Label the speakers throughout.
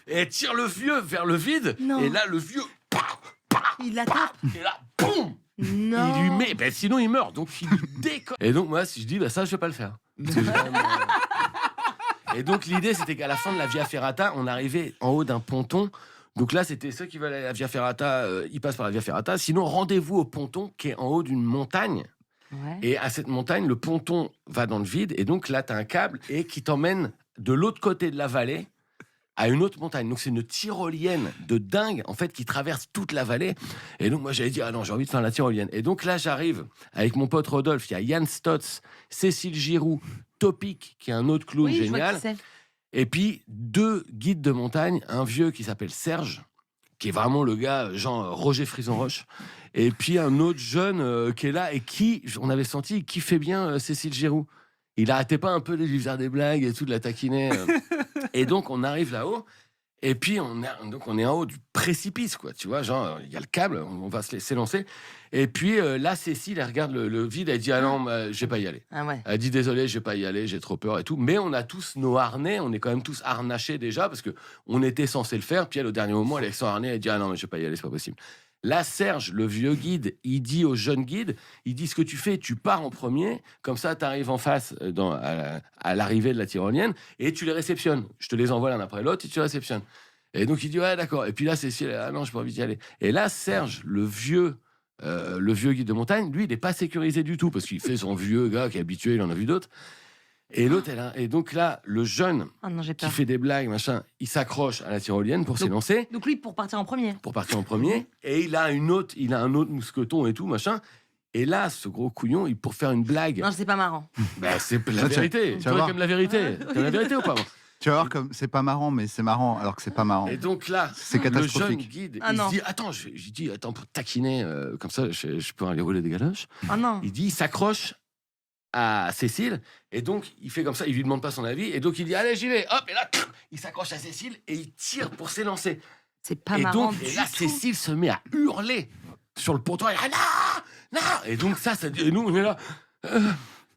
Speaker 1: et elle tire le vieux vers le vide.
Speaker 2: Non.
Speaker 1: Et là, le vieux,
Speaker 2: Il l'attaque.
Speaker 1: et là, boum,
Speaker 2: Non.
Speaker 1: il lui met, ben sinon il meurt, donc il lui décolle. Et donc moi, si je dis, bah ça, je vais pas le faire. Parce que j'ai quand même, Et donc l'idée, c'était qu'à la fin de la Via Ferrata, on arrivait en haut d'un ponton. Donc là, c'était ceux qui veulent aller à la Via Ferrata, ils passent par la Via Ferrata. Sinon, rendez-vous au ponton qui est en haut d'une montagne.
Speaker 2: Ouais.
Speaker 1: Et à cette montagne, le ponton va dans le vide. Et donc là, tu as un câble et qui t'emmène de l'autre côté de la vallée à une autre montagne. Donc c'est une tyrolienne de dingue, en fait, qui traverse toute la vallée. Et donc moi, j'avais dit, ah non, j'ai envie de faire la tyrolienne. Et donc là, j'arrive avec mon pote Rodolphe. Il y a Yann Stotz, Cécile Giroux, Topic, qui est un autre clown
Speaker 2: Oui, je vois
Speaker 1: génial.
Speaker 2: qui c'est.
Speaker 1: Et puis, 2 guides de montagne, un vieux qui s'appelle Serge, qui est vraiment le gars, genre Roger Frison-Roche, et puis un autre jeune qui est là et qui, on avait senti, qui fait bien Cécile Giroux. Il arrêtait pas un peu de lui faire des blagues et tout, de la taquiner. Et donc, on arrive là-haut, et puis on est en haut du précipice, quoi, tu vois, genre, il y a le câble, on va se laisser lancer. Et puis là, Cécile, elle regarde le vide, elle dit, ah non, je vais pas y aller.
Speaker 2: Ah ouais.
Speaker 1: Elle dit désolé, je vais pas y aller, j'ai trop peur et tout. Mais on a tous nos harnais, on est quand même tous harnachés déjà parce que on était censé le faire. Puis elle, au dernier moment, elle est avec son harnais, elle dit ah non mais je vais pas y aller, c'est pas possible. Là, Serge, le vieux guide, il dit au jeune guide, il dit ce que tu fais, tu pars en premier, comme ça tu arrives en face à l'arrivée de la tyrolienne et tu les réceptionnes. Je te les envoie l'un après l'autre et tu les réceptionnes. Et donc il dit ouais d'accord. Et puis là Cécile, ah non j'ai pas envie d'y aller. Et là Serge, le vieux guide de montagne, lui, il n'est pas sécurisé du tout parce qu'il fait son vieux gars qui est habitué, il en a vu d'autres. Et l'autre, et donc là, le jeune
Speaker 2: Ah non, j'ai
Speaker 1: qui
Speaker 2: peur.
Speaker 1: fait des blagues, machin, il s'accroche à la tyrolienne pour s'élancer,
Speaker 2: Donc lui, pour partir en premier.
Speaker 1: pour partir en premier. Et il a un autre mousqueton et tout, machin. Et là, ce gros couillon, pour faire une blague,
Speaker 2: Non, c'est pas marrant.
Speaker 1: bah, c'est la
Speaker 3: Ça,
Speaker 1: vérité.
Speaker 3: tu
Speaker 1: Tu
Speaker 3: vas
Speaker 1: vois
Speaker 3: voir.
Speaker 1: comme la vérité. T'aimes la vérité ou pas?
Speaker 3: Tu vas voir comme c'est pas marrant, mais c'est marrant alors que c'est pas marrant.
Speaker 1: Et donc là,
Speaker 3: C'est
Speaker 1: le jeune
Speaker 3: catastrophique.
Speaker 1: guide,
Speaker 2: Ah
Speaker 1: il
Speaker 2: non.
Speaker 1: se dit attends, j'ai dit attends pour taquiner comme ça, je peux aller rouler des galoches.
Speaker 2: Oh non.
Speaker 1: Il dit, il s'accroche à Cécile, et donc il fait comme ça, il lui demande pas son avis, et donc il dit allez j'y vais, hop, et là il s'accroche à Cécile et il tire pour s'élancer.
Speaker 2: C'est pas
Speaker 1: Et
Speaker 2: marrant
Speaker 1: donc
Speaker 2: du
Speaker 1: et là
Speaker 2: tout.
Speaker 1: Cécile se met à hurler sur le ponton, elle dit ah, non, non, et donc ça et nous on est là,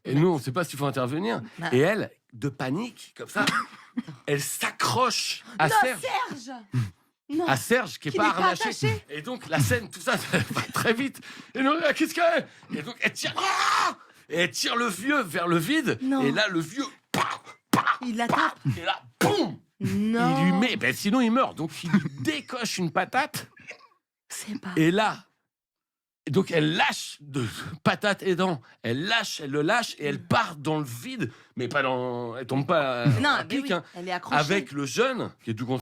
Speaker 1: et nous on sait pas s'il faut intervenir,
Speaker 2: Bah.
Speaker 1: et elle de panique comme ça, elle s'accroche à Serge.
Speaker 2: Serge. Non.
Speaker 1: À Serge qui est
Speaker 2: Qui
Speaker 1: pas
Speaker 2: n'est pas
Speaker 1: harnaché.
Speaker 2: attaché.
Speaker 1: Et donc la scène, tout ça, ça va très vite. Et nous, qu'est-ce qu'elle est? Et donc elle tire, et elle tire le vieux vers le vide.
Speaker 2: Non.
Speaker 1: Et là le vieux,
Speaker 2: Il l'attaque.
Speaker 1: et là, boum,
Speaker 2: Non.
Speaker 1: il lui met, ben sinon il meurt. Donc il lui décoche une patate.
Speaker 2: C'est pas.
Speaker 1: Et là, donc elle lâche de patate aidant, elle le lâche et elle part dans le vide, mais pas dans, elle tombe pas
Speaker 2: Non,
Speaker 1: à
Speaker 2: mais
Speaker 1: pic,
Speaker 2: oui,
Speaker 1: hein,
Speaker 2: elle est accrochée.
Speaker 1: avec le jeune qui est tout content.